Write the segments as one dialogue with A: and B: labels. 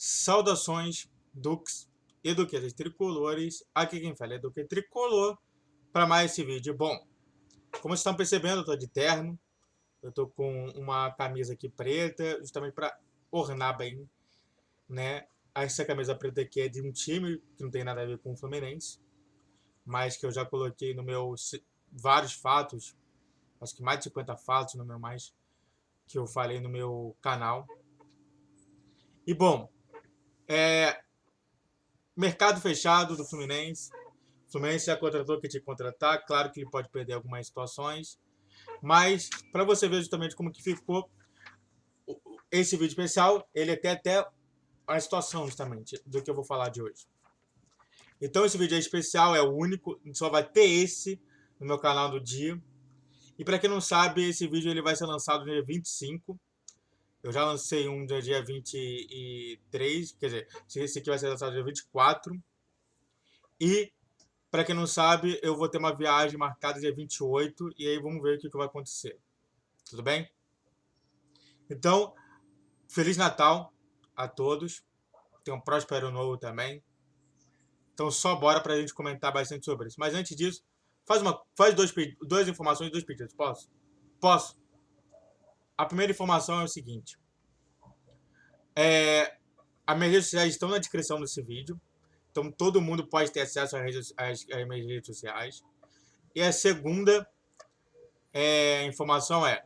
A: Saudações, Dux e Duquesas Tricolores. Aqui quem fala é Duque Tricolor para mais esse vídeo. Bom, como vocês estão percebendo, eu estou de terno. Eu estou com uma camisa aqui preta, justamente para ornar bem, né? Essa camisa preta aqui é de um time que não tem nada a ver com o Fluminense, mas que eu já coloquei no meu vários fatos, acho que mais de 50 fatos no meu mais, que eu falei no meu canal. E bom, mercado fechado do Fluminense. O Fluminense já contratou o que tinha que contratar. Claro que ele pode perder algumas situações. Mas, para você ver justamente como que ficou esse vídeo especial, ele tem até a situação justamente do que eu vou falar de hoje. Então esse vídeo é especial, é o único, só vai ter esse no meu canal do dia. E para quem não sabe, esse vídeo ele vai ser lançado no dia 25. Eu já lancei um no dia 23, quer dizer, esse aqui vai ser lançado no dia 24. E, para quem não sabe, eu vou ter uma viagem marcada dia 28 e aí vamos ver o que vai acontecer. Tudo bem? Então, Feliz Natal a todos. Tenham um próspero ano novo também. Então, só bora pra gente comentar bastante sobre isso. Mas antes disso, faz duas informações e dois pedidos. Posso? Posso. A primeira informação é o seguinte. As minhas redes sociais estão na descrição desse vídeo. Então, todo mundo pode ter acesso às minhas redes sociais. E a segunda informação é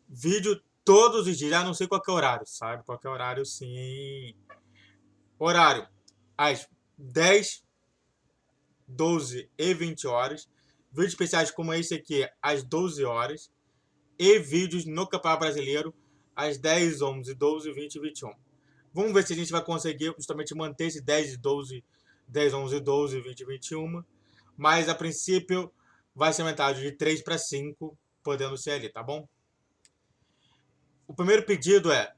A: vídeo todos os dias. Já não sei qual que é o horário, sabe? Qual que é o horário, sim. Horário às 10, 12 e 20 horas. Vídeos especiais como esse aqui às 12 horas. E vídeos no Campeonato Brasileiro às 10, 11, 12, 20 e 21. Vamos ver se a gente vai conseguir justamente manter esse 10, 12, 10, 11, 12, 20 e 21. Mas a princípio vai ser aumentado de 3 para 5, podendo ser ali, tá bom? O primeiro pedido é: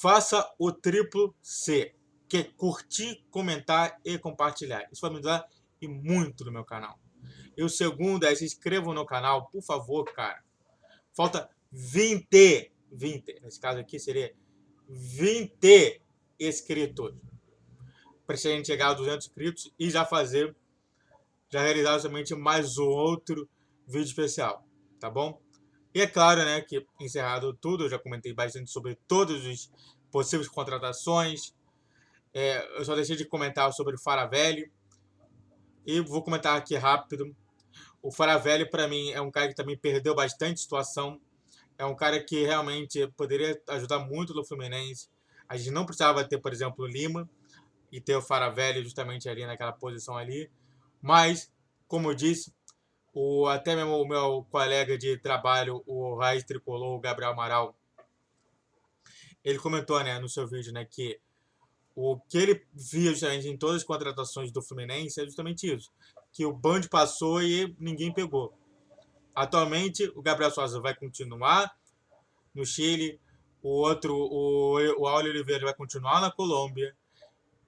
A: faça o triplo C, que é curtir, comentar e compartilhar. Isso vai me ajudar e muito no meu canal. E o segundo é: se inscrevam no canal, por favor, cara. Falta 20, nesse caso aqui seria 20 inscritos. Para a gente chegar a 200 inscritos e já realizar somente mais um outro vídeo especial, tá bom? E é claro, né, que encerrado tudo, eu já comentei bastante sobre todas as possíveis contratações. Eu só deixei de comentar sobre o Faravelli. E vou comentar aqui rápido. O Faravelli, para mim, é um cara que também perdeu bastante situação. É um cara que realmente poderia ajudar muito no Fluminense. A gente não precisava ter, por exemplo, o Lima e ter o Faravelli justamente ali naquela posição ali. Mas, como eu disse, até mesmo o meu colega de trabalho, o Raiz Tricolor, o Gabriel Amaral, ele comentou, né, no seu vídeo, né, que o que ele via justamente em todas as contratações do Fluminense é justamente isso, que o Band passou e ninguém pegou. Atualmente, o Gabriel Souza vai continuar no Chile, o Aurélio Oliveira vai continuar na Colômbia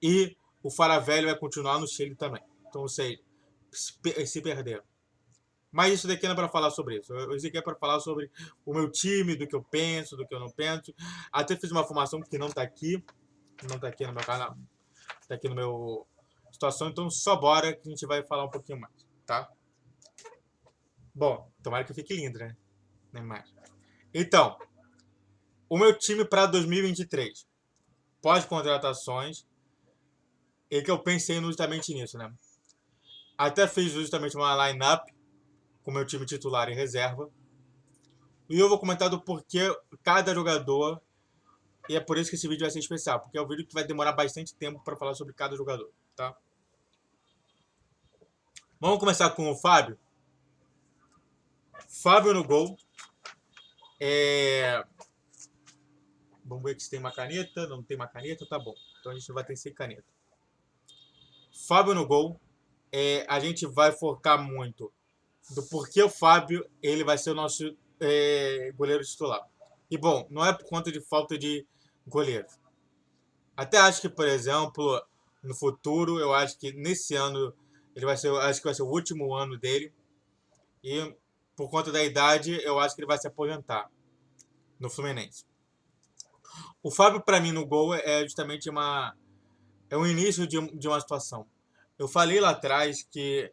A: e o Faravelli vai continuar no Chile também. Então, ou seja, se perderam. Mas isso daqui não é para falar sobre isso. Isso aqui é para falar sobre o meu time, do que eu penso, do que eu não penso. Até fiz uma formação que não está aqui. Não está aqui no meu canal. Está aqui no meu situação. Então só bora que a gente vai falar um pouquinho mais, tá? Bom, tomara que fique lindo, né? Nem mais. Então, o meu time para 2023. Pós-contratações. E que eu pensei justamente nisso, né? Até fiz justamente uma line-up com meu time titular e reserva. E eu vou comentar do porquê cada jogador. E é por isso que esse vídeo vai ser especial. Porque é um vídeo que vai demorar bastante tempo para falar sobre cada jogador, tá? Vamos começar com o Fábio. Fábio no gol. Vamos ver se tem uma caneta. Não tem uma caneta, tá bom. Então a gente vai ter sem caneta. Fábio no gol. A gente vai focar muito do porquê o Fábio ele vai ser o nosso goleiro titular. E bom, não é por conta de falta de goleiro. Até acho que, por exemplo, no futuro, eu acho que nesse ano acho que vai ser o último ano dele. E por conta da idade, eu acho que ele vai se aposentar no Fluminense. O Fábio, para mim, no gol é justamente é o início de uma situação. Eu falei lá atrás que,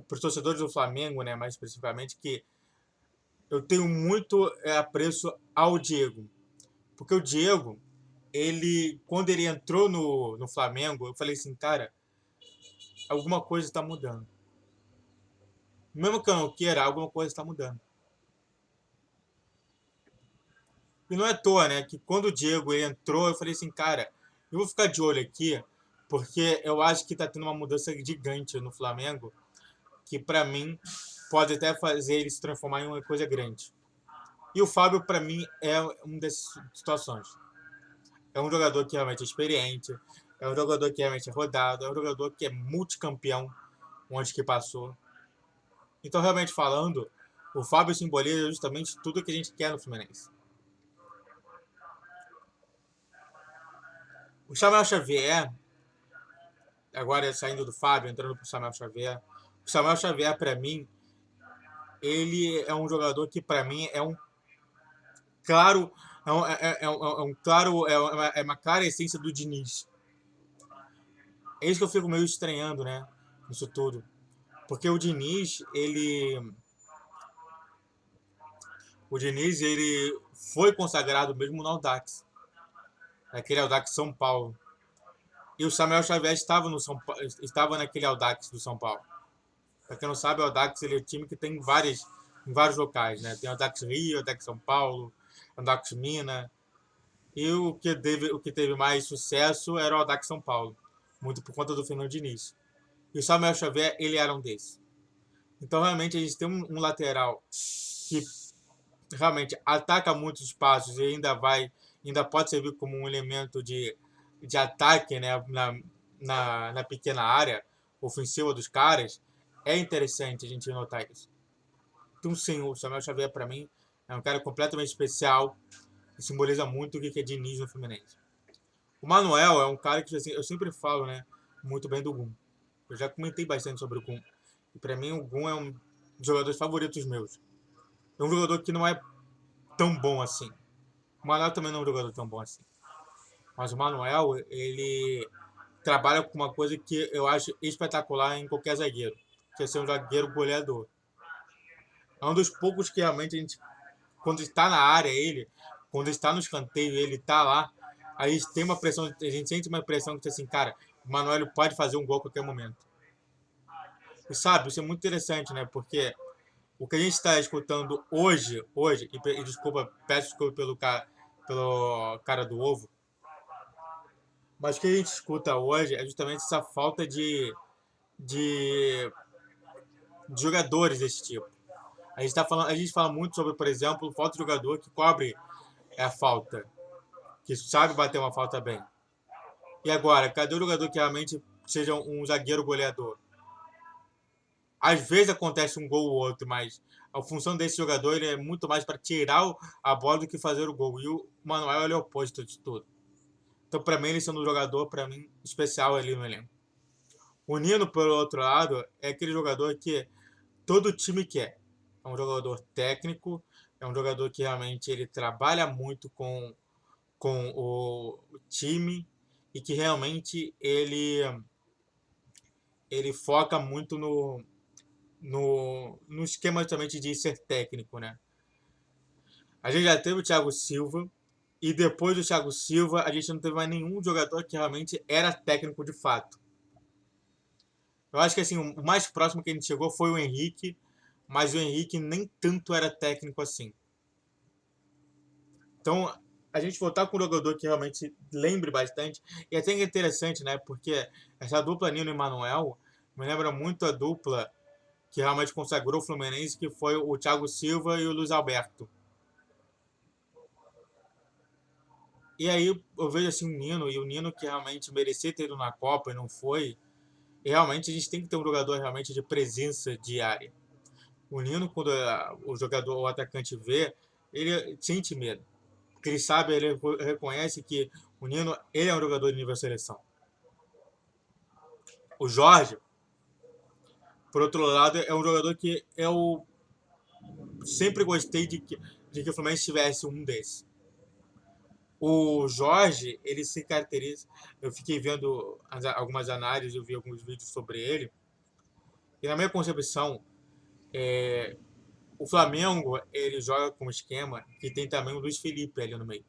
A: para os torcedores do Flamengo, né, mais especificamente, que eu tenho muito apreço ao Diego. Porque o Diego, quando ele entrou no Flamengo, eu falei assim, cara, alguma coisa está mudando. Mesmo que eu não queira, alguma coisa está mudando. E não é à toa, né? Que quando o Diego entrou, eu falei assim, cara, eu vou ficar de olho aqui, porque eu acho que tá tendo uma mudança gigante no Flamengo, que pra mim pode até fazer ele se transformar em uma coisa grande. E o Fábio, pra mim, é uma dessas situações. É um jogador que realmente é experiente, é um jogador que realmente é rodado, é um jogador que é multicampeão onde que passou. Então, realmente falando, o Fábio simboliza justamente tudo que a gente quer no Fluminense. O Samuel Xavier, agora saindo do Fábio, entrando pro Samuel Xavier. O Samuel Xavier, para mim, ele é um jogador que, para mim, é um claro. É um claro. É uma clara essência do Diniz. É isso que eu fico meio estranhando, né? Isso tudo. Porque o Diniz, ele. O Diniz, ele foi consagrado mesmo no Audax. Naquele Audax São Paulo. E o Samuel Xavier estava naquele Audax do São Paulo. Pra quem não sabe, o Audax ele é um time que tem em vários locais, né? Tem o Audax Rio, o Audax São Paulo, o Audax Minas. E o que teve mais sucesso era o Audax São Paulo. Muito por conta do Fernando Diniz. E o Samuel Xavier, ele era um desses. Então, realmente, a gente tem um lateral que realmente ataca muitos espaços e ainda pode servir como um elemento de ataque, né? Na pequena área ofensiva dos caras. É interessante a gente notar isso. Então, sim, o Samuel Xavier, para mim, é um cara completamente especial e simboliza muito o que é Diniz no Fluminense. O Manuel é um cara que assim, eu sempre falo, né, muito bem do Gum. Eu já comentei bastante sobre o Gum. E para mim, o Gum é um dos jogadores favoritos meus. É um jogador que não é tão bom assim. O Manuel também não é um jogador tão bom assim. Mas o Manuel, ele trabalha com uma coisa que eu acho espetacular em qualquer zagueiro, que é ser um zagueiro goleador. É um dos poucos que realmente a gente, quando está na área, quando está no escanteio, ele está lá, aí tem uma pressão, a gente sente uma pressão que assim, cara, o Manoel pode fazer um gol a qualquer momento. E sabe, isso é muito interessante, né? Porque o que a gente está escutando hoje, e desculpa, peço desculpa pelo cara do ovo, mas o que a gente escuta hoje é justamente essa falta de, de jogadores desse tipo. A gente fala muito sobre, por exemplo, falta de jogador que cobre a falta, que sabe bater uma falta bem. E agora, cadê o jogador que realmente seja um zagueiro goleador? Às vezes acontece um gol ou outro, mas a função desse jogador ele é muito mais para tirar a bola do que fazer o gol. E o Manuel ele é o oposto de tudo. Então, para mim, ele sendo um jogador, para mim, especial ali no elenco. O Nino, pelo outro lado, é aquele jogador que todo time quer. É um jogador técnico, é um jogador que realmente ele trabalha muito com o time e que realmente ele foca muito no esquema também de ser técnico, né? A gente já teve o Thiago Silva e depois do Thiago Silva a gente não teve mais nenhum jogador que realmente era técnico de fato. Eu acho que assim, o mais próximo que a gente chegou foi o Henrique, mas o Henrique nem tanto era técnico assim. Então, a gente voltar com um jogador que realmente lembre bastante, e até é interessante, né? Porque essa dupla Nino e Manuel me lembra muito a dupla que realmente consagrou o Fluminense, que foi o Thiago Silva e o Luiz Alberto. E aí eu vejo assim o Nino que realmente merecia ter ido na Copa e não foi. E realmente a gente tem que ter um jogador realmente de presença diária. O Nino, quando o jogador, o atacante vê, ele sente medo. Porque ele sabe, ele reconhece que o Nino, ele é um jogador de nível seleção. O Jorge, por outro lado, é um jogador que eu sempre gostei de que o Fluminense tivesse um desse. O Jorge, ele se caracteriza. Eu fiquei vendo algumas análises, eu vi alguns vídeos sobre ele. E na minha concepção, o Flamengo, ele joga com um esquema que tem também o Luiz Felipe ali no meio.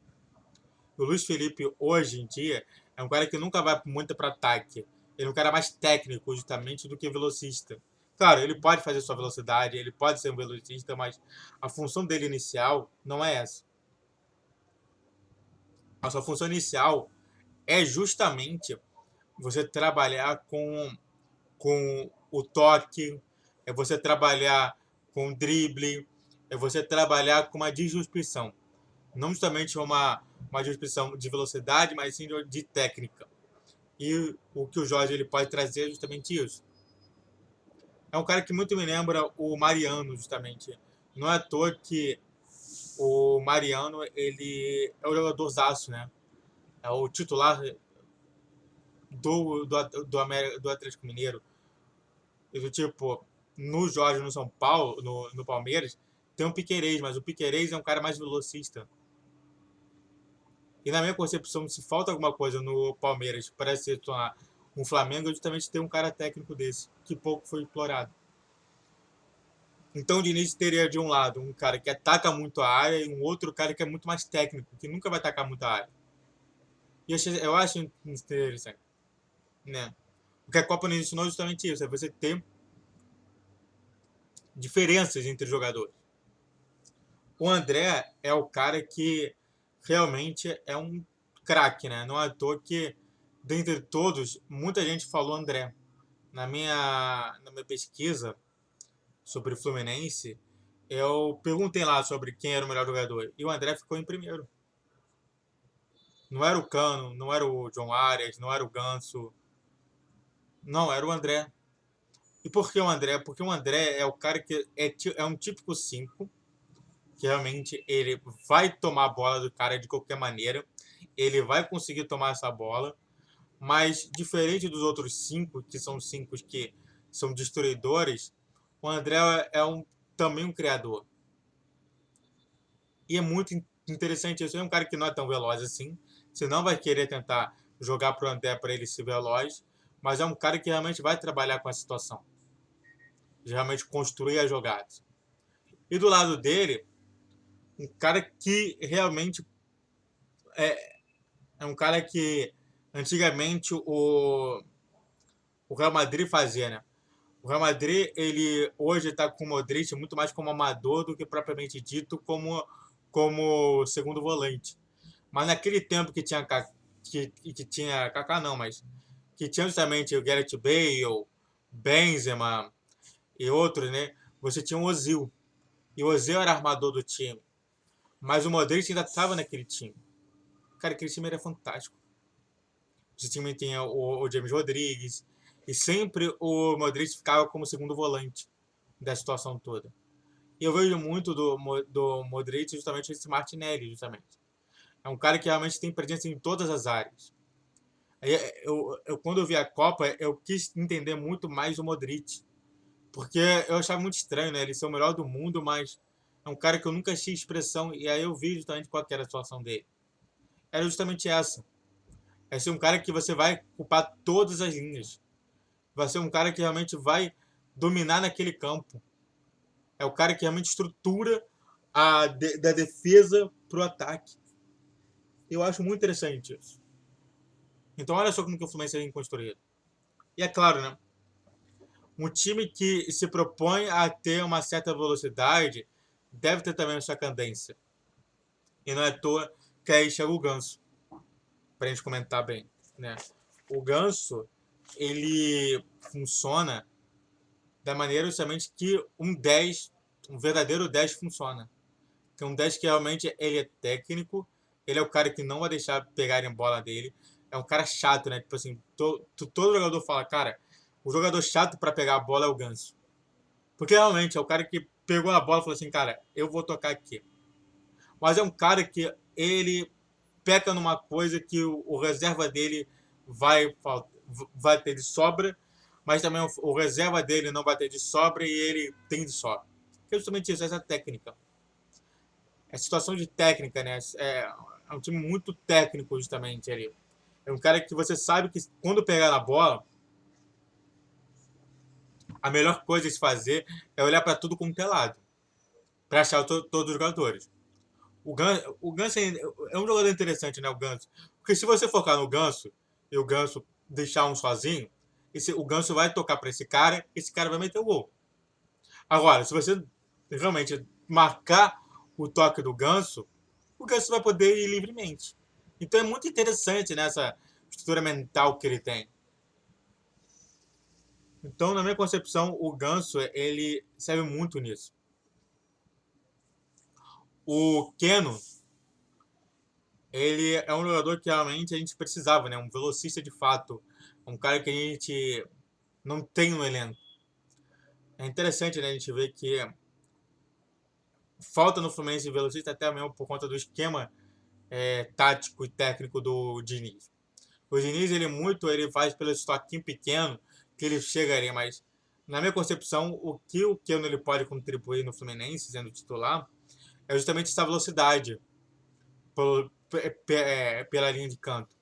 A: O Luiz Felipe, hoje em dia, é um cara que nunca vai muito para ataque. Ele é um cara mais técnico, justamente, do que velocista. Claro, ele pode fazer sua velocidade, ele pode ser um velocista, mas a função dele inicial não é essa. A sua função inicial é justamente você trabalhar com o toque, é você trabalhar com o drible, é você trabalhar com uma disrupção. Não justamente uma disrupção de velocidade, mas sim de técnica. E o que o Jorge ele pode trazer é justamente isso. É um cara que muito me lembra o Mariano, justamente. Não é à toa que o Mariano ele é o jogadorzaço, né? É o titular do Atlético Mineiro. E do tipo, no Jorge, no São Paulo, no Palmeiras, tem um Piquerez, mas o Piquerez é um cara mais velocista. E na minha concepção, se falta alguma coisa no Palmeiras para se tornar um Flamengo, é justamente ter um cara técnico desse, que pouco foi explorado. Então o Diniz teria de um lado um cara que ataca muito a área e um outro cara que é muito mais técnico, que nunca vai atacar muito a área. E eu acho interessante, né? Porque a Copa nos ensinou justamente isso, é você ter diferenças entre jogadores. O André é o cara que realmente é um craque, né? Não é à toa que, dentre todos, muita gente falou André. Na minha pesquisa sobre o Fluminense, eu perguntei lá sobre quem era o melhor jogador. E o André ficou em primeiro. Não era o Cano, não era o John Arias, não era o Ganso. Não, era o André. E por que o André? Porque o André é o cara que é um típico 5 que realmente ele vai tomar a bola do cara de qualquer maneira. Ele vai conseguir tomar essa bola. Mas, diferente dos outros 5, que são 5 que são destruidores, o André também um criador. E é muito interessante isso. É um cara que não é tão veloz assim. Você não vai querer tentar jogar para o André para ele ser veloz. Mas é um cara que realmente vai trabalhar com a situação. De realmente construir as jogadas. E do lado dele, um cara que realmente é, é um cara que antigamente o Real Madrid fazia, né? O Real Madrid, ele hoje está com o Modric muito mais como amador do que propriamente dito como segundo volante. Mas naquele tempo que tinha Kaká não, mas que tinha justamente o Gareth Bale, Benzema e outros, né? Você tinha o Ozil. E o Ozil era armador do time. Mas o Modric ainda estava naquele time. Cara, aquele time era fantástico. Esse time tinha o James Rodrigues. E sempre o Modric ficava como segundo volante da situação toda. E eu vejo muito do Modric justamente esse Martinelli, justamente. É um cara que realmente tem presença em todas as áreas. Quando eu vi a Copa, eu quis entender muito mais o Modric. Porque eu achava muito estranho, né? Ele ser o melhor do mundo, mas é um cara que eu nunca achei expressão. E aí eu vi justamente qual era a situação dele. Era justamente essa. É ser um cara que você vai ocupar todas as linhas. Vai ser um cara que realmente vai dominar naquele campo. É o cara que realmente estrutura da defesa pro ataque. Eu acho muito interessante isso. Então olha só como que o Fluminense é bem construído. E é claro, né? Um time que se propõe a ter uma certa velocidade deve ter também a sua cadência. E não é à toa que aí chega o Ganso. Pra gente comentar bem, né? O Ganso, ele funciona da maneira justamente que um verdadeiro 10 funciona. Que é um 10 que realmente ele é técnico, ele é o cara que não vai deixar pegarem bola dele. É um cara chato, né? Tipo assim, todo jogador fala, cara, o jogador chato para pegar a bola é o Ganso. Porque realmente é o cara que pegou a bola e falou assim, cara, eu vou tocar aqui. Mas é um cara que ele peca numa coisa que o reserva dele vai, vai ter de sobra, mas também o reserva dele não vai ter de sobra e ele tem de sobra. Que é justamente isso, essa técnica. É situação de técnica, né? É É um time muito técnico, justamente, ali. É um cara que você sabe que quando pegar na bola, a melhor coisa de se fazer é olhar para tudo como telado, para achar todos os jogadores. O Ganso é um jogador interessante, né? O Ganso. Porque se você focar no Ganso e o Ganso deixar um sozinho, o Ganso vai tocar para esse cara vai meter o gol. Agora, se você realmente marcar o toque do Ganso, o Ganso vai poder ir livremente. Então é muito interessante nessa estrutura mental que ele tem. Então, na minha concepção, o Ganso ele serve muito nisso. O Keno, ele é um jogador que realmente a gente precisava, né? Um velocista de fato. Um cara que a gente não tem no elenco. É interessante, né? A gente ver que falta no Fluminense de velocista até mesmo por conta do esquema tático e técnico do Diniz. O Diniz, ele faz pelo estoquinho pequeno que ele chega ali, mas na minha concepção, o que o Keno ele pode contribuir no Fluminense, sendo titular, é justamente essa velocidade pela linha de canto.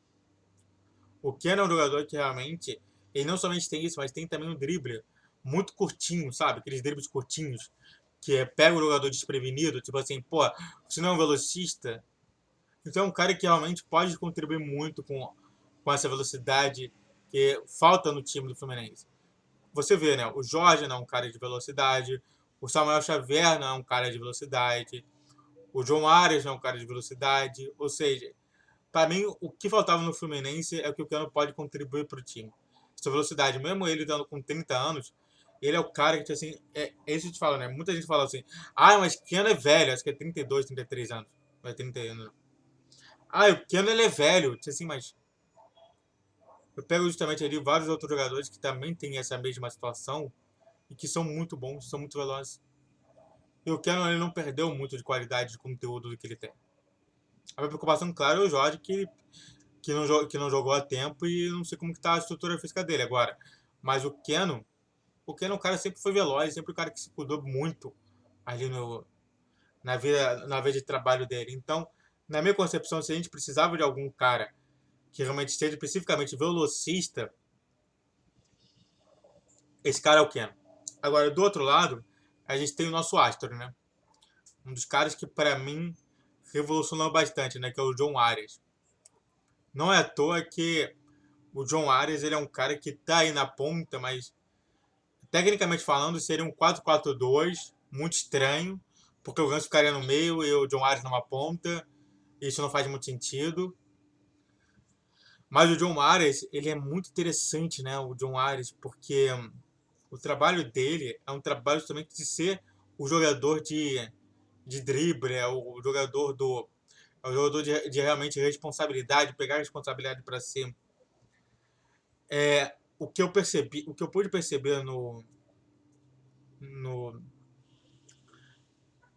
A: O Keno é um jogador que realmente, ele não somente tem isso, mas tem também um drible muito curtinho, sabe? Aqueles dribles curtinhos, que pega o jogador desprevenido, tipo assim, pô, você não é um velocista, então é um cara que realmente pode contribuir muito com essa velocidade que falta no time do Fluminense. Você vê, né? O Jorge não é um cara de velocidade, o Samuel Xavier não é um cara de velocidade, o João Arias não é um cara de velocidade, ou seja, para mim, o que faltava no Fluminense é o que o Cano pode contribuir para o time. Essa velocidade, mesmo ele estando com 30 anos, ele é o cara que, assim, é isso que eu te falo, né? Muita gente fala assim, mas Cano é velho, acho que é 32, 33 anos. Vai 30 anos. O Cano ele é velho, assim, mas eu pego justamente ali vários outros jogadores que também têm essa mesma situação e que são muito bons, são muito velozes. E o Cano ele não perdeu muito de qualidade de conteúdo do que ele tem. A minha preocupação, claro, é o Jorge, que não jogou há tempo e não sei como que tá a estrutura física dele agora. Mas o Keno, o cara sempre foi veloz, sempre o cara que se cuidou muito ali na vida de trabalho dele. Então, na minha concepção, se a gente precisava de algum cara que realmente seja especificamente velocista, esse cara é o Keno. Agora, do outro lado, a gente tem o nosso astro, né? Um dos caras que, para mim, revolucionou bastante, né? Que é o John Arias. Não é à toa que o John Arias ele é um cara que tá aí na ponta, mas tecnicamente falando seria um 4-4-2, muito estranho, porque o Ganso ficaria no meio e o John Arias numa ponta. Isso não faz muito sentido. Mas o John Arias, ele é muito interessante, né? O John Arias, porque o trabalho dele é um trabalho justamente de ser o jogador de drible, é o jogador de realmente responsabilidade, pegar a responsabilidade para si. O que eu percebi, o que eu pude perceber no,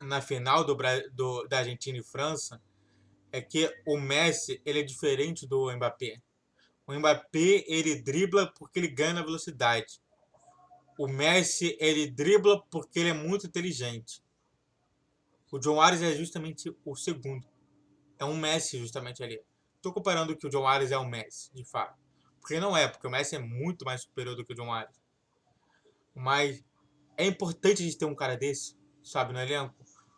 A: na final da Argentina e França é que o Messi ele é diferente do Mbappé. O Mbappé ele dribla porque ele ganha na velocidade. O Messi ele dribla porque ele é muito inteligente. O John Arias é justamente o segundo. É um Messi justamente ali. Estou comparando que o John Arias é um Messi, de fato. Porque não é, porque o Messi é muito mais superior do que o John Arias. Mas é importante a gente ter um cara desse, sabe, no elenco.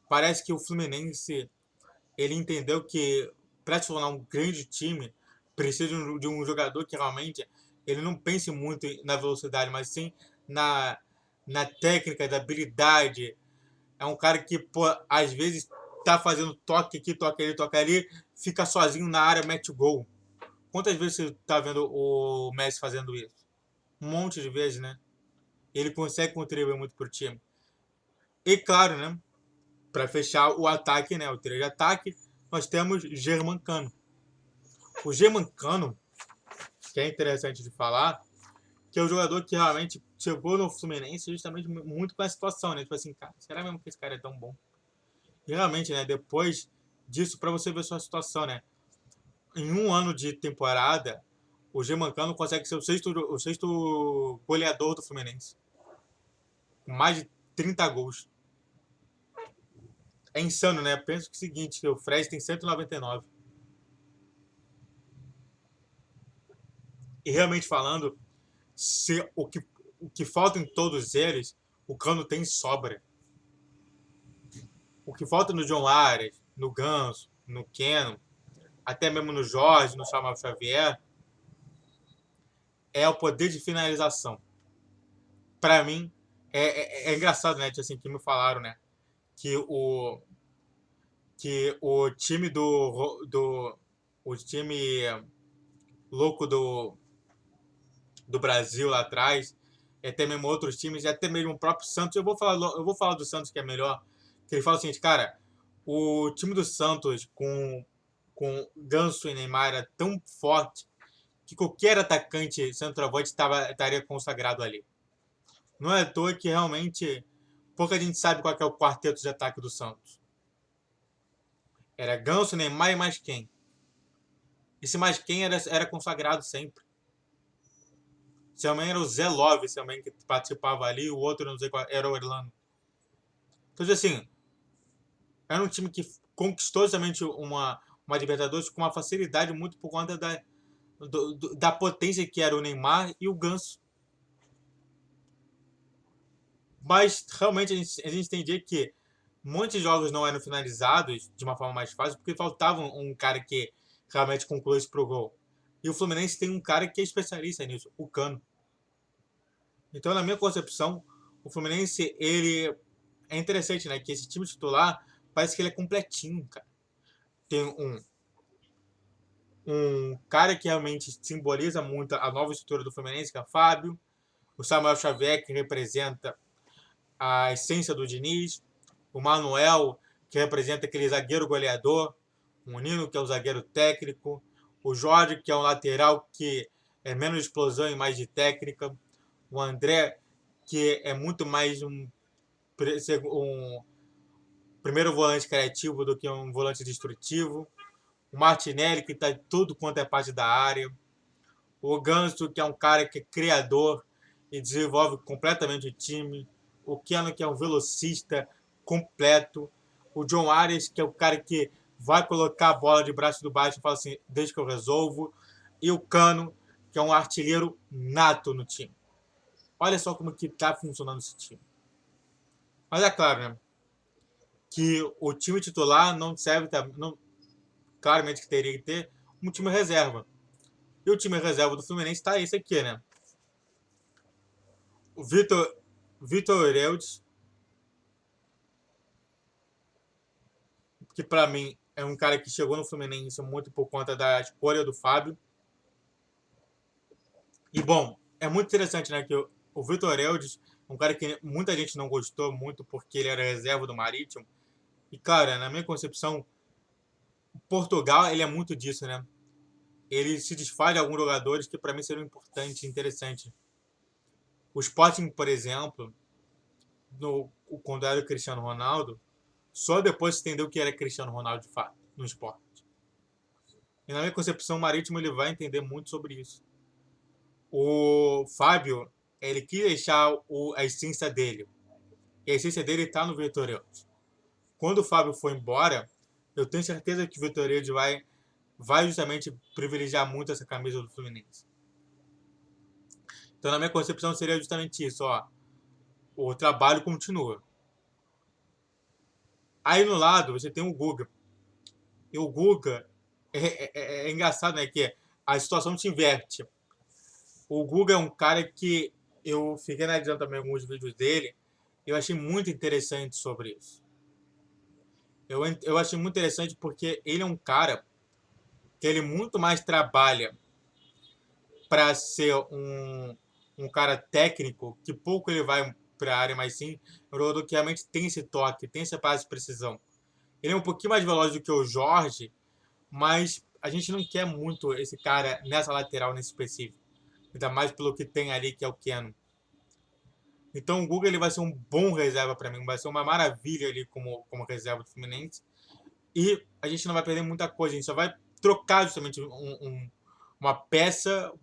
A: Parece que o Fluminense ele entendeu que para se tornar um grande time precisa de um jogador que realmente ele não pense muito na velocidade, mas sim na, na técnica, da habilidade. É um cara que, pô, às vezes tá fazendo toque aqui, toque ali, fica sozinho na área, mete o gol. Quantas vezes você tá vendo o Messi fazendo isso? Um monte de vezes, né? Ele consegue contribuir muito pro time. E claro, né? Para fechar o ataque, né? O trio de ataque, nós temos Germancano. O Germancano, que é interessante de falar, que é o jogador que realmente chegou no Fluminense justamente muito com essa situação, né? Tipo assim, cara, será mesmo que esse cara é tão bom? E realmente, né? Depois disso, para você ver sua situação, né? Em um ano de temporada, o Germancano consegue ser o sexto goleador do Fluminense. Com mais de 30 gols. É insano, né? Penso que é o seguinte, que o Fred tem 199. E realmente falando, se o que falta em todos eles, o Cano tem sobra. O que falta no John Arias, no Ganso, no Keno, até mesmo no Jorge, no Samuel Xavier, é o poder de finalização. Para mim, é engraçado, né? Assim, que me falaram, né? Que o time o time louco do Brasil lá atrás, até mesmo outros times, e até mesmo o próprio Santos. Eu vou falar do Santos que é melhor. Que ele fala o seguinte, cara, o time do Santos com Ganso e Neymar era tão forte que qualquer atacante centroavante estaria consagrado ali. Não é à toa que realmente pouca gente sabe qual é o quarteto de ataque do Santos. Era Ganso, Neymar e mais quem? Esse mais quem era consagrado sempre. Se também era o Zé Love, se também que participava ali, o outro não sei qual era o Orlando. Então, assim, era um time que conquistou justamente uma Libertadores com uma facilidade muito por conta da potência que era o Neymar e o Ganso. Mas realmente a gente entendia que muitos jogos não eram finalizados de uma forma mais fácil porque faltava um cara que realmente concluísse pro gol. E o Fluminense tem um cara que é especialista nisso, o Cano. Então, na minha concepção, o Fluminense, ele é interessante, né? Que esse time titular parece que ele é completinho, cara. Tem um cara que realmente simboliza muito a nova estrutura do Fluminense, que é o Fábio. O Samuel Xavier, que representa a essência do Diniz. O Manuel, que representa aquele zagueiro goleador. O Nino, que é o zagueiro técnico. O Jorge, que é um lateral que é menos de explosão e mais de técnica. O André, que é muito mais um primeiro volante criativo do que um volante destrutivo. O Martinelli, que está tudo quanto é parte da área. O Ganso, que é um cara que é criador e desenvolve completamente o time. O Keno, que é um velocista completo. O John Arias, que é o cara que vai colocar a bola de braço do baixo e fala assim, desde que eu resolvo. E o Cano, que é um artilheiro nato no time. Olha só como que tá funcionando esse time. Mas é claro, né? Que o time titular não serve, não, claramente que teria que ter um time reserva. E o time reserva do Fluminense tá esse aqui, né? O Vitor Eudes, que para mim é um cara que chegou no Fluminense muito por conta da escolha do Fábio. E bom, é muito interessante, né, que o Vitor Eudes é um cara que muita gente não gostou muito porque ele era reserva do Marítimo. E cara, na minha concepção, Portugal, ele é muito disso, né? Ele se desfaz de alguns jogadores que para mim seriam importantes e interessantes. O Sporting, por exemplo, quando era o Cristiano Ronaldo, só depois se entendeu que era Cristiano Ronaldo de fato, no esporte. E na minha concepção, o Marítimo ele vai entender muito sobre isso. O Fábio, ele quis deixar a essência dele. E a essência dele está no Vitor Eudes. Quando o Fábio for embora, eu tenho certeza que o Vitor Eudes vai justamente privilegiar muito essa camisa do Fluminense. Então, na minha concepção, seria justamente isso. Ó, o trabalho continua. Aí no lado, você tem o Guga. E o Guga é engraçado, né? Que a situação se inverte. O Guga é um cara que eu fiquei analisando também alguns vídeos dele. E eu achei muito interessante sobre isso. Eu achei muito interessante porque ele é um cara que ele muito mais trabalha para ser um cara técnico, que pouco ele vai para a área, mas sim um jogador que realmente tem esse toque, tem essa base de precisão. Ele é um pouquinho mais veloz do que o Jorge, mas a gente não quer muito esse cara nessa lateral, nesse específico. Ainda mais pelo que tem ali, que é o Keno. Então o Guga ele vai ser um bom reserva para mim, vai ser uma maravilha ali como reserva do Fluminense. E a gente não vai perder muita coisa, a gente só vai trocar justamente uma peça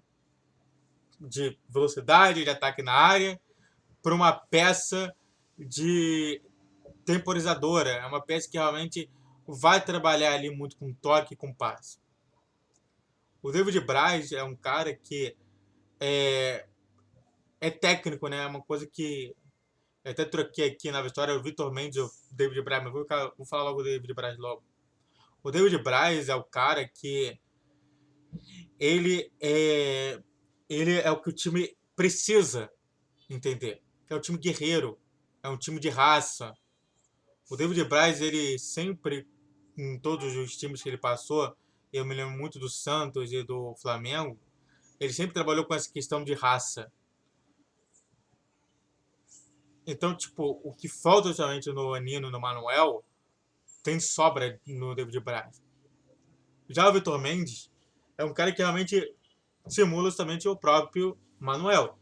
A: de velocidade, de ataque na área, por uma peça de temporizadora. É uma peça que realmente vai trabalhar ali muito com toque e com passe. O David Braz é um cara que é técnico, né? É uma coisa que eu até troquei aqui na vitória, o Vitor Mendes e o David Braz, mas vou falar logo do David Braz logo. O David Braz é o cara que ele é, ele é o que o time precisa entender. Que é um time guerreiro, é um time de raça. O David Braz, ele sempre, em todos os times que ele passou, eu me lembro muito do Santos e do Flamengo, ele sempre trabalhou com essa questão de raça. Então, tipo, o que falta justamente no Nino, no Manuel, tem sobra no David Braz. Já o Vitor Mendes é um cara que realmente simula justamente o próprio Manuel.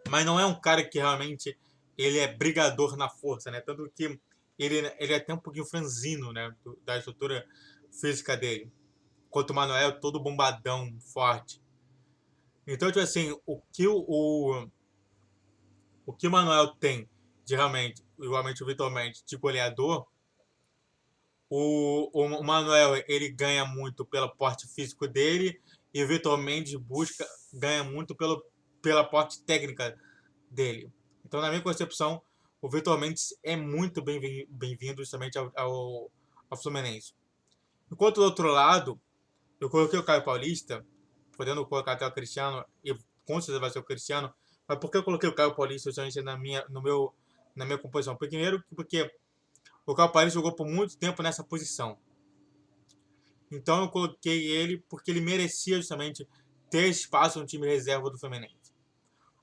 A: Mas não é um cara que realmente ele é brigador na força, né? Tanto que ele é até um pouquinho franzino, né? Da estrutura física dele. Enquanto o Manuel é todo bombadão, forte. Então, tipo assim, o que o Manuel tem de realmente, igualmente o Vitor Mendes, de goleador, o Manuel ele ganha muito pelo porte físico dele e o Vitor Mendes ganha muito pela porte técnica dele. Então, na minha concepção, o Vitor Mendes é muito bem-vindo justamente ao Fluminense. Enquanto do outro lado, eu coloquei o Caio Paulista, podendo colocar até o Cristiano, e com certeza vai ser o Cristiano, mas por que eu coloquei o Caio Paulista justamente na minha composição? Primeiro, porque o Caio Paulista jogou por muito tempo nessa posição. Então eu coloquei ele porque ele merecia justamente ter espaço no time reserva do Fluminense.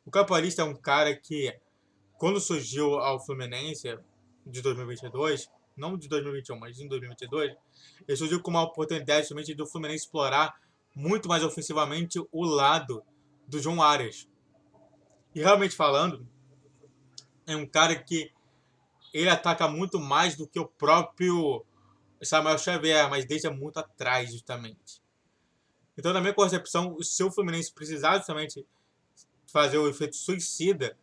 A: O Caio Paulista é um cara que, quando surgiu ao Fluminense de 2022, não de 2021, mas em 2022, ele surgiu com uma oportunidade justamente do Fluminense explorar muito mais ofensivamente o lado do João Arias. E realmente falando, é um cara que ele ataca muito mais do que o próprio Samuel Xavier, mas deixa muito atrás justamente. Então, na minha concepção, se o Fluminense precisar justamente fazer o efeito suicida,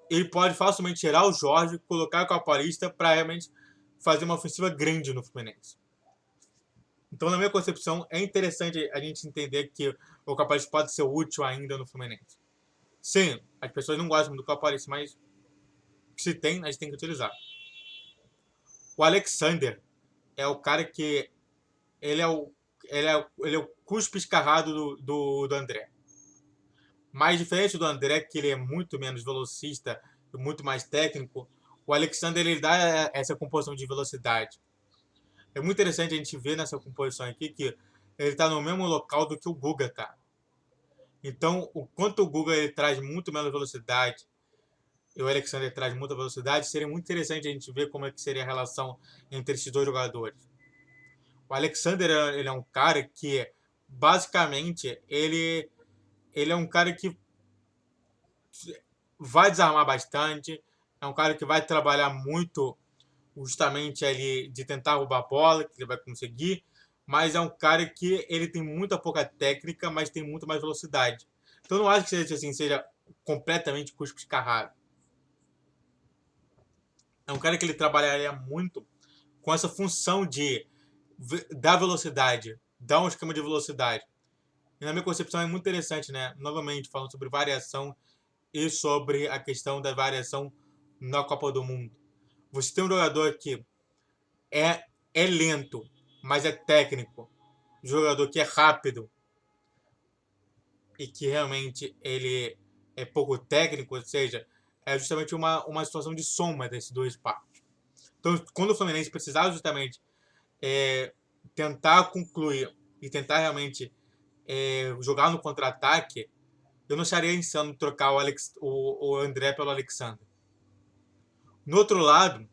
A: ele pode facilmente tirar o Jorge, colocar o Paulista para realmente fazer uma ofensiva grande no Fluminense. Então, na minha concepção, é interessante a gente entender que o Paulista pode ser útil ainda no Fluminense. Sim, as pessoas não gostam do Paulista, mas se tem, a gente tem que utilizar. O Alexander é o cara que ele é o cuspe escarrado do André. Mais diferente do André, que ele é muito menos velocista e muito mais técnico, o Alexander ele dá essa composição de velocidade. É muito interessante a gente ver nessa composição aqui que ele está no mesmo local do que o Guga tá. Então, o quanto o Guga ele traz muito menos velocidade e o Alexander traz muita velocidade, seria muito interessante a gente ver como é que seria a relação entre esses dois jogadores. O Alexander ele é um cara que, basicamente, ele é um cara que vai desarmar bastante, é um cara que vai trabalhar muito justamente ali de tentar roubar a bola, que ele vai conseguir, mas é um cara que ele tem muita pouca técnica, mas tem muito mais velocidade. Então eu não acho que seja completamente cuspe escarrado. É um cara que ele trabalharia muito com essa função de dar velocidade, dar um esquema de velocidade. E na minha concepção é muito interessante, né? Novamente, falando sobre variação e sobre a questão da variação na Copa do Mundo. Você tem um jogador que é lento, mas é técnico. Um jogador que é rápido e que realmente ele é pouco técnico, ou seja, é justamente uma situação de soma desses dois partes. Então, quando o Fluminense precisava justamente tentar concluir e tentar realmente jogar no contra-ataque, eu não acharia insano trocar o André pelo Alexandre. No outro lado,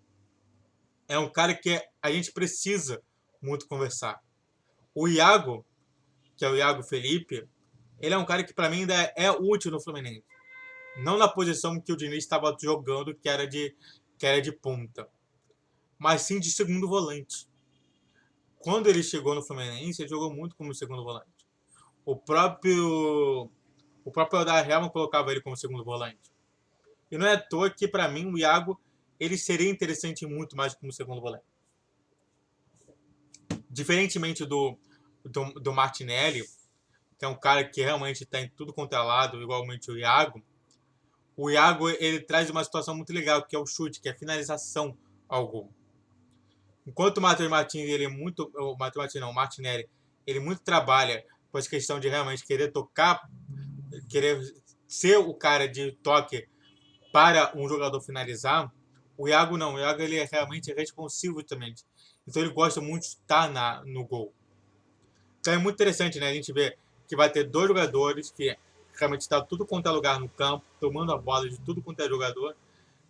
A: é um cara que a gente precisa muito conversar. O Iago, que é o Iago Felipe, ele é um cara que para mim ainda é útil no Fluminense. Não na posição que o Diniz estava jogando, que era de ponta, mas sim de segundo volante. Quando ele chegou no Fluminense, ele jogou muito como segundo volante. O próprio Odair Helman colocava ele como segundo volante. E não é à toa que, para mim, o Iago ele seria interessante muito mais como segundo volante. Diferentemente do Martinelli, que é um cara que realmente está em tudo quanto é lado, igualmente o Iago. O Iago, ele traz uma situação muito legal, que é o chute, que é a finalização ao gol. Enquanto o Matheus Martins, ele é muito... O Matheus Martins não, o Martinelli, ele muito trabalha com essa questão de realmente querer tocar, querer ser o cara de toque para um jogador finalizar. O Iago não, o Iago ele é realmente responsivo também. Então ele gosta muito de estar no gol. Então é muito interessante, né? A gente vê que vai ter dois jogadores que realmente estão tudo quanto é lugar no campo, tomando a bola de tudo quanto é jogador,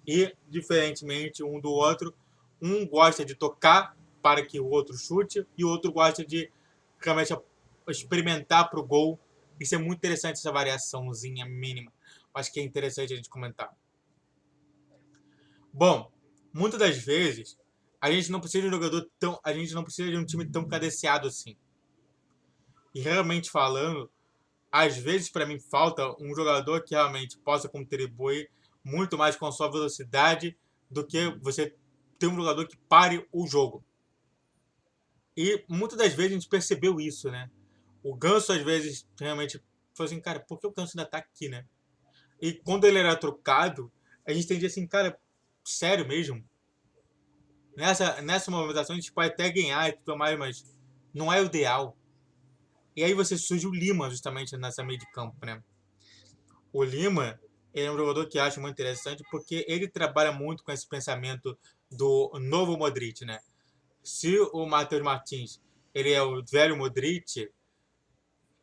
A: e, diferentemente um do outro, um gosta de tocar para que o outro chute e o outro gosta de realmente experimentar para o gol. Isso é muito interessante, essa variaçãozinha mínima. Acho que é interessante a gente comentar. Bom, muitas das vezes a gente não precisa de um jogador tão, a gente não precisa de um time tão cadenciado assim. E realmente falando, às vezes para mim falta um jogador que realmente possa contribuir muito mais com a sua velocidade do que você ter um jogador que pare o jogo. E muitas das vezes a gente percebeu isso, né? O Ganso às vezes realmente falou assim, cara, por que o Ganso ainda tá aqui, né? E quando ele era trocado, a gente entendia assim, cara, sério mesmo? Nessa movimentação a gente pode até ganhar e tudo mais, mas não é o ideal. E aí você surge o Lima justamente nessa meio de campo, né? O Lima é um jogador que eu acho muito interessante porque ele trabalha muito com esse pensamento do novo Modric, né? Se o Matheus Martins ele é o velho Modric,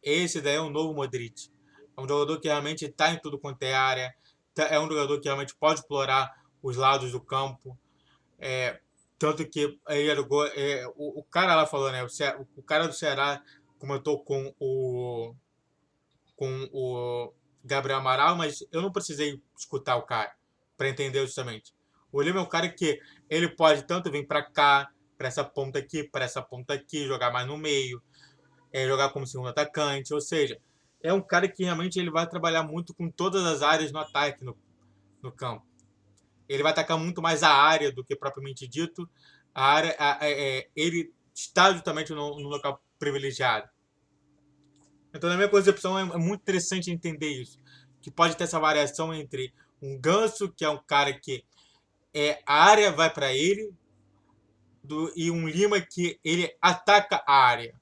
A: esse daí é o novo Modric. É um jogador que realmente está em tudo quanto é área, é um jogador que realmente pode explorar os lados do campo. É, tanto que o cara lá falou, né? O cara do Ceará comentou com o Gabriel Amaral, mas eu não precisei escutar o cara para entender justamente. O Lima é um cara que ele pode tanto vir para cá, para essa ponta aqui, para essa ponta aqui, jogar mais no meio, jogar como segundo atacante, ou seja, é um cara que realmente ele vai trabalhar muito com todas as áreas no ataque no campo. Ele vai atacar muito mais a área do que propriamente dito. A área, ele está justamente no local privilegiado. Então, na minha concepção, é muito interessante entender isso. Que pode ter essa variação entre um Ganso, que é um cara que a área vai para ele, e um Lima que ele ataca a área.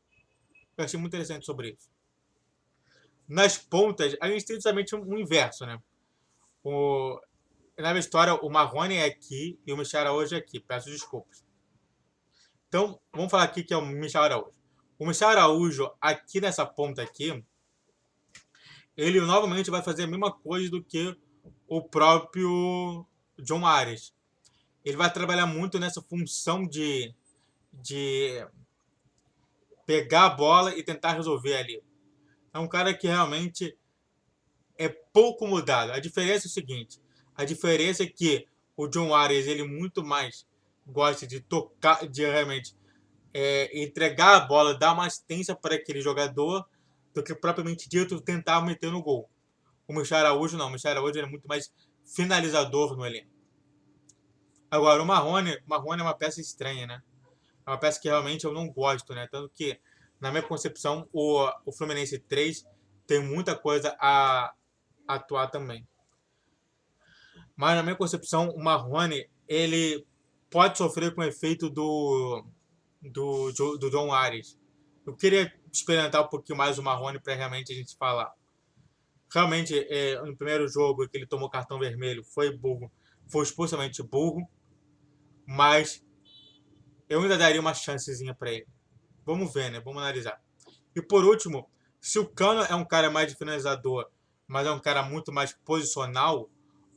A: Eu achei muito interessante sobre isso. Nas pontas, a gente tem justamente um inverso, né? Na minha história, o Marrone é aqui e o Michel Araújo é aqui. Peço desculpas. Então, vamos falar aqui que é o Michel Araújo. O Michel Araújo, aqui nessa ponta aqui, ele novamente vai fazer a mesma coisa do que o próprio John Arias. Ele vai trabalhar muito nessa função de pegar a bola e tentar resolver ali. É um cara que realmente é pouco mudado. A diferença é o seguinte: a diferença é que o John Arias ele muito mais gosta de tocar, de realmente entregar a bola, dar uma assistência para aquele jogador, do que propriamente dito tentar meter no gol. O Michel Araújo não. O Michel Araújo é muito mais finalizador no elenco. Agora, o Marrone é uma peça estranha, né? É uma peça que realmente eu não gosto, né? Tanto que, na minha concepção, o Fluminense 3 tem muita coisa a atuar também. Mas, na minha concepção, o Marrone, ele pode sofrer com o efeito do John Arias. Eu queria experimentar um pouquinho mais o Marrone para realmente a gente falar. Realmente, no primeiro jogo que ele tomou cartão vermelho, foi burro. Foi expulsamente burro. Mas eu ainda daria uma chancezinha para ele. Vamos ver, né? Vamos analisar. E por último, se o Cano é um cara mais de finalizador, mas é um cara muito mais posicional,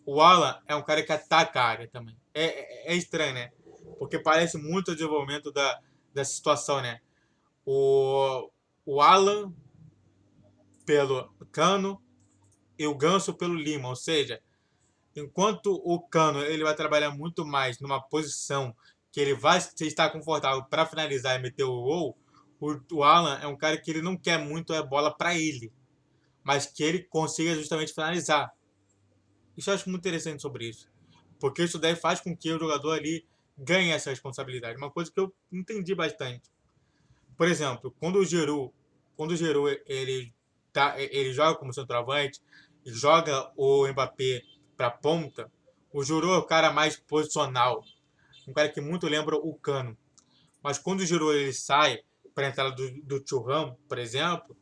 A: o Alan é um cara que ataca a área também. É estranho, né? Porque parece muito o desenvolvimento dessa situação, né? O Alan pelo Cano e o Ganso pelo Lima. Ou seja, enquanto o Cano ele vai trabalhar muito mais numa posição que ele vai estar confortável para finalizar e meter o gol, o Alan é um cara que ele não quer muito a bola para ele, mas que ele consiga justamente finalizar. Isso eu acho muito interessante sobre isso, porque isso daí faz com que o jogador ali ganhe essa responsabilidade. Uma coisa que eu entendi bastante. Por exemplo, quando o Giroud ele ele joga como centroavante, joga o Mbappé para ponta, o Giroud é o cara mais posicional, um cara que muito lembra o Cano. Mas quando o Giroud ele sai para a entrada do Thuram, por exemplo,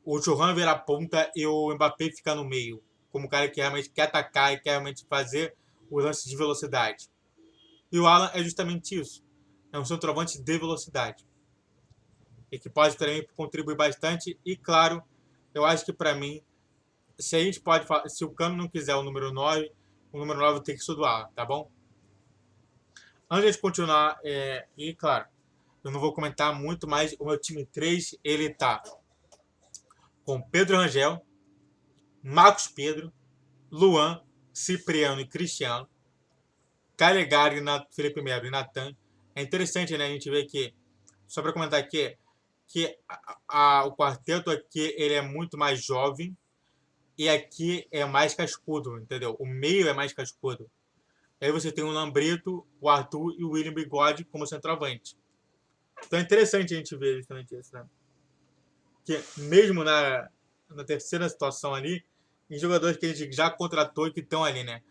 A: o Thuram vira a ponta e o Mbappé fica no meio, como um cara que realmente quer atacar e quer realmente fazer o lance de velocidade. E o Alan é justamente isso. É um centroavante de velocidade. E que pode também contribuir bastante. E claro, eu acho que para mim, se a gente pode falar, se o Cano não quiser o número 9 tem que ser do Alan, tá bom? Antes de continuar, e claro, eu não vou comentar muito, mas o meu time 3, ele tá com Pedro Rangel, Marcos Pedro, Luan, Cipriano e Cristiano, Calegari, Felipe Melo e Natan. É interessante, né, a gente ver que, só para comentar aqui, que o quarteto aqui ele é muito mais jovem e aqui é mais cascudo, entendeu? O meio é mais cascudo. Aí você tem o Lambrito, o Arthur e o William Bigode como centroavante. Então é interessante a gente ver justamente isso, né? Que mesmo na terceira situação ali, em jogadores que a gente já contratou e que estão ali, né?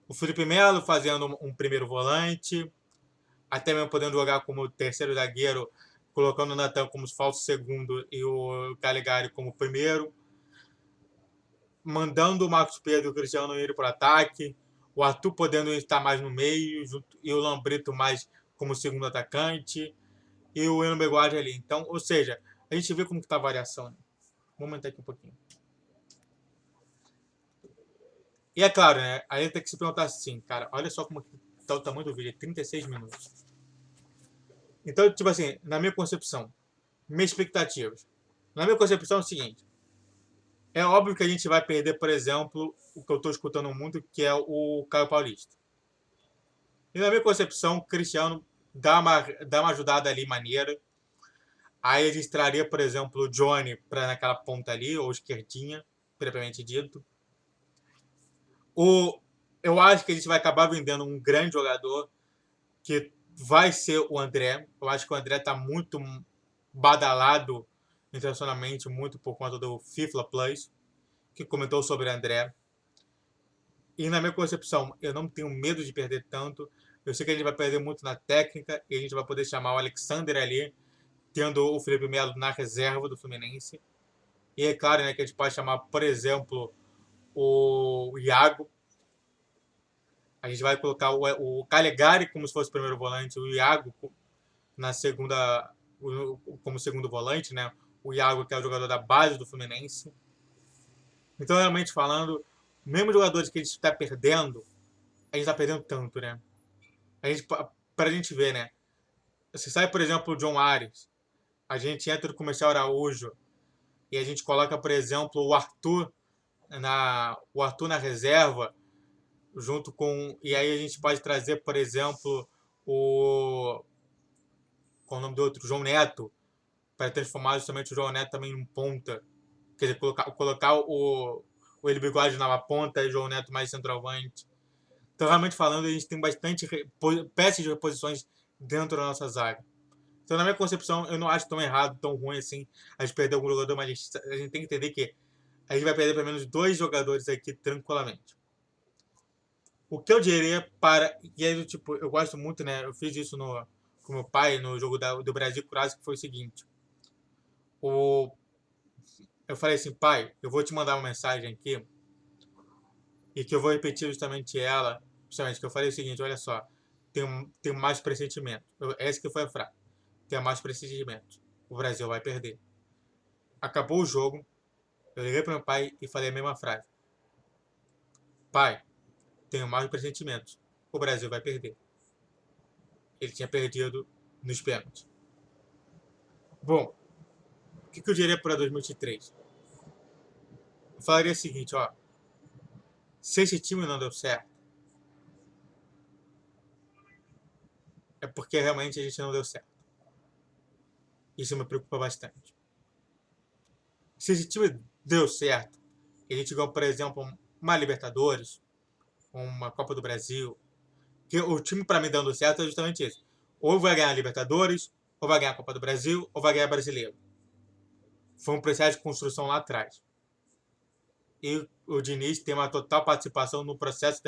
A: O Felipe Melo fazendo um primeiro volante, até mesmo podendo jogar como terceiro zagueiro, colocando o Natan como falso segundo e o Calegari como primeiro, mandando o Marcos Pedro e o Cristiano ir para o ataque, o Arthur podendo estar mais no meio e o Lambrito mais como segundo atacante e o Eno Beguard ali. Então, ou seja, a gente vê como está a variação. Né? Vou aumentar aqui um pouquinho. E é claro, né? Aí tem que se perguntar assim, cara, olha só como está o tamanho do vídeo, 36 minutos. Então, tipo assim, na minha concepção, minhas expectativas. Na minha concepção é o seguinte, é óbvio que a gente vai perder, por exemplo, o que eu estou escutando muito, que é o Caio Paulista. E na minha concepção, o Cristiano dá uma ajudada ali maneira. Aí a gente traria, por exemplo, o Johnny para naquela ponta ali, ou esquerdinha, propriamente dito. Eu acho que a gente vai acabar vendendo um grande jogador, que vai ser o André. Eu acho que o André está muito badalado internacionalmente, muito por conta do FIFA Plus, que comentou sobre o André. E na minha concepção, eu não tenho medo de perder tanto. Eu sei que a gente vai perder muito na técnica e a gente vai poder chamar o Alexander ali, tendo o Felipe Melo na reserva do Fluminense. E é claro, né, que a gente pode chamar, por exemplo, o Iago. A gente vai colocar o Calegari como se fosse o primeiro volante, o Iago na segunda, como segundo volante, né? O Iago, que é o jogador da base do Fluminense. Então, realmente falando, mesmo jogadores que a gente está perdendo, a gente está perdendo tanto, né? Para a gente ver, né? Você sai, por exemplo, o John Ares, a gente entra no comercial Araújo e a gente coloca, por exemplo, o Arthur na reserva, junto com. E aí a gente pode trazer, por exemplo, qual é o nome do outro? João Neto, para transformar justamente o João Neto também em ponta. Quer dizer, colocar o Eli Bigode na ponta e o João Neto mais centroavante. Então, realmente falando, a gente tem bastante peças de reposições dentro da nossa zaga. Então, na minha concepção, eu não acho tão errado, tão ruim assim a gente perder algum jogador, mas a gente tem que entender que a gente vai perder pelo menos 2 jogadores aqui tranquilamente. O que eu diria para. E aí, tipo, eu gosto muito, né? Eu fiz isso com meu pai no jogo do Brasil Croácia, que foi o seguinte. Eu falei assim, pai, eu vou te mandar uma mensagem aqui e que eu vou repetir justamente ela. Justamente que eu falei o seguinte, olha só, tem mais pressentimento. Essa que foi a frase. Tem mais pressentimento. O Brasil vai perder. Acabou o jogo. Eu liguei para meu pai e falei a mesma frase. Pai, tenho mais pressentimentos. O Brasil vai perder. Ele tinha perdido nos pênaltis. Bom, o que eu diria para 2023? Eu falaria o seguinte, ó. Se esse time não deu certo, é porque realmente a gente não deu certo. Isso me preocupa bastante. Se esse time deu certo, e a gente ganhou, por exemplo, uma Libertadores, uma Copa do Brasil, que o time para mim dando certo é justamente isso. Ou vai ganhar a Libertadores, ou vai ganhar a Copa do Brasil, ou vai ganhar Brasileiro. Foi um processo de construção lá atrás. E o Diniz tem uma total participação no processo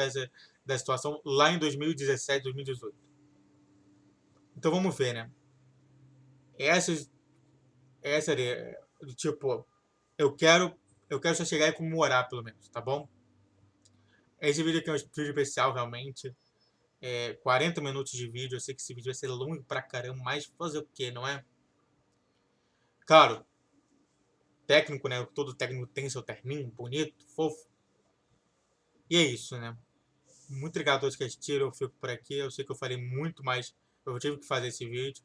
A: da situação lá em 2017, 2018. Então vamos ver, né? Essa tipo, eu quero só chegar e comemorar, pelo menos, tá bom? Esse vídeo aqui é um vídeo especial, realmente. 40 minutos de vídeo. Eu sei que esse vídeo vai ser longo pra caramba, mas fazer o que, não é? Claro, técnico, né? Todo técnico tem seu terninho bonito, fofo. E é isso, né? Muito obrigado a todos que assistiram. Eu fico por aqui. Eu sei que eu falei muito, mas eu tive que fazer esse vídeo.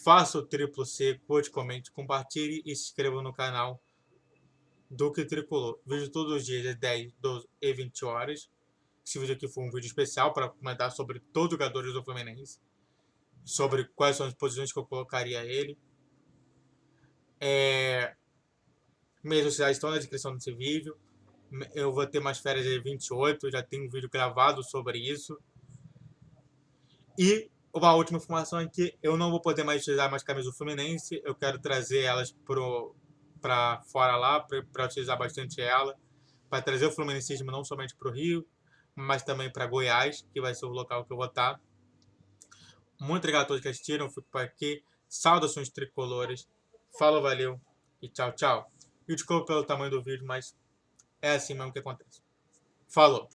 A: Faça o triplo C, curte, comente, compartilhe e se inscreva no canal do Que Tricolor. Vídeo todos os dias, às 10, 12 e 20 horas. Esse vídeo aqui foi um vídeo especial para comentar sobre todos os jogadores do Fluminense. Sobre quais são as posições que eu colocaria ele. Minhas redes sociais estão na descrição desse vídeo. Eu vou ter mais férias de 28, já tenho um vídeo gravado sobre isso. E uma última informação é que eu não vou poder mais utilizar mais camisas do Fluminense. Eu quero trazer elas para fora lá, para utilizar bastante ela. Para trazer o fluminencismo não somente para o Rio, mas também para Goiás, que vai ser o local que eu vou estar. Muito obrigado a todos que assistiram. Fico por aqui. Saudações tricolores. Falou, valeu e tchau, tchau. E desculpa pelo tamanho do vídeo, mas é assim mesmo que acontece. Falou!